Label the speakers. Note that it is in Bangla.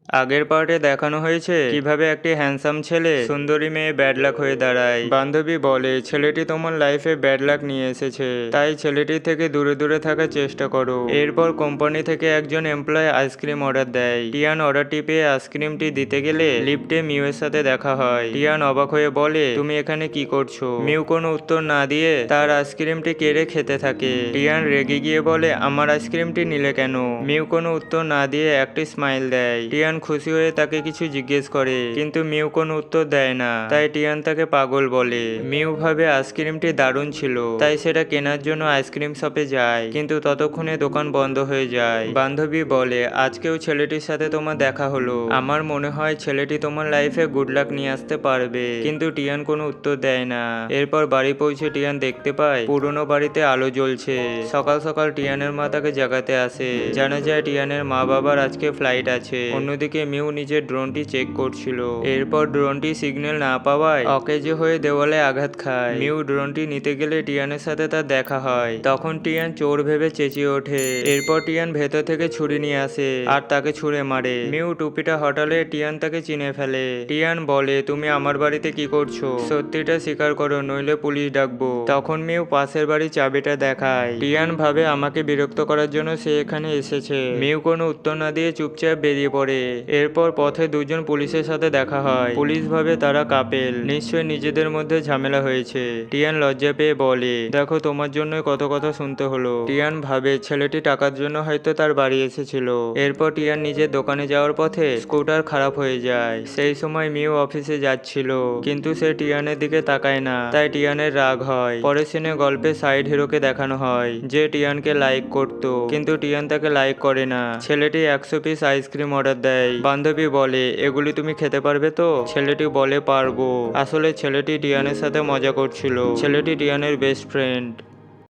Speaker 1: আগের পার্টে দেখানো হয়েছে কিভাবে একটি হ্যান্ডসাম ছেলে সুন্দরী মেয়ে ব্যাড লাক হয়ে দাঁড়ায়। বান্ধবী বলে ছেলেটি তোমার লাইফে ব্যাড লাক নিয়ে এসেছে, তাই ছেলেটির থেকে দূরে দূরে থাকার চেষ্টা করো। এরপর কোম্পানি থেকে একজন এমপ্লয় আইসক্রিম অর্ডার দেয়। টিয়ান অর্ডারটি পেয়ে আইসক্রিমটি দিতে গেলে লিফটে মিউয়ের সাথে দেখা হয়। টিয়ান অবাক হয়ে বলে তুমি এখানে কি করছো। মিউ কোনো উত্তর না দিয়ে তার আইসক্রিমটি কেড়ে খেতে থাকে। টিয়ান রেগে গিয়ে বলে আমার আইসক্রিমটি নিলে কেন। মিউ কোনো উত্তর না দিয়ে একটি স্মাইল দেয়। টিয়ান খুশি হয়ে তাকে কিছু জিজ্ঞেস করে, কিন্তু মিউ কোনো উত্তর দেয় না। তাই টিয়ান তাকে পাগল বলে। মিউ ভাবে আইসক্রিমটি দারুণ ছিল, তাই সেটা কেনার জন্য আইসক্রিম শপে যায়, কিন্তু ততক্ষণে দোকান বন্ধ হয়ে যায়। বান্ধবী বলে আজকেও ছেলেটির সাথে তোমার দেখা হলো, আমার মনে হয় ছেলেটি তোমার লাইফে গুড লাক নিয়ে আসতে পারবে। কিন্তু টিয়ান কোনো উত্তর দেয় না। এরপর বাড়ি পৌঁছে টিয়ান দেখতে পায় পুরনো বাড়িতে আলো জ্বলছে। সকাল সকাল টিয়ানের মা তাকে জাগাতে আসে। জানা যায় টিয়ানের মা বাবার আজকে ফ্লাইট আছে। অন্যদিকে মিউ নিজের ড্রোনটি চেক করছিল। এরপর ড্রোনটি সিগন্যাল না পাওয়ায় অকেজো হয়ে দেওয়ালে আঘাত খায়। মিউ ড্রোনটি নিতে গেলে টিয়ানের সাথে তার দেখা হয়। তখন টিয়ান চোর ভেবে চেঁচিয়ে ওঠে। এরপর টিয়ান ভেতর থেকে ছুরি নিয়ে আসে আর তাকে ছুঁড়ে মারে। মিউ টুপিটা হটালে টিয়ান তাকে চিনে ফেলে। টিয়ান বলে তুমি আমার বাড়িতে কি করছো, সত্যিটা স্বীকার করো নইলে পুলিশ ডাকবো। তখন মিউ পাশের বাড়ির চাবিটা দেখায়। টিয়ান ভাবে আমাকে বিরক্ত করার জন্য সে এখানে এসেছে। মিউ কোনো উত্তর না দিয়ে চুপচাপ বেরিয়ে পড়ে। এরপর পথে দুজন পুলিশের সাথে দেখা হয়। পুলিশ ভাবে তারা কাপেল, নিশ্চয়ই নিজেদের মধ্যে ঝামেলা হয়েছে। টিয়ান লজ্জা পেয়ে বলে দেখো তোমার জন্য কত কথা শুনতে হলো। টিয়ান ভাবে ছেলেটি টাকার জন্য হয়তো তার বাড়ি এসেছিল। এরপর টিয়ান নিজের দোকানে যাওয়ার পথে স্কুটার খারাপ হয়ে যায়। সেই সময় মিউ অফিসে যাচ্ছিল, কিন্তু সে টিয়ানের দিকে তাকায় না, তাই টিয়ানের রাগ হয়। পরের সিনে গল্পে সাইড হিরোকে দেখানো হয় যে টিয়ানকে লাইক করতো, কিন্তু টিয়ান তাকে লাইক করে না। ছেলেটি 100 পিস আইসক্রিম অর্ডার দেয়। বান্ধবী বলে এগুলি তুমি খেতে পারবে তো। ছেলেটি বলে পারবো। আসলে ছেলেটি টিয়ানের সাথে মজা করছিল। ছেলেটি টিয়ানের বেস্ট ফ্রেন্ড।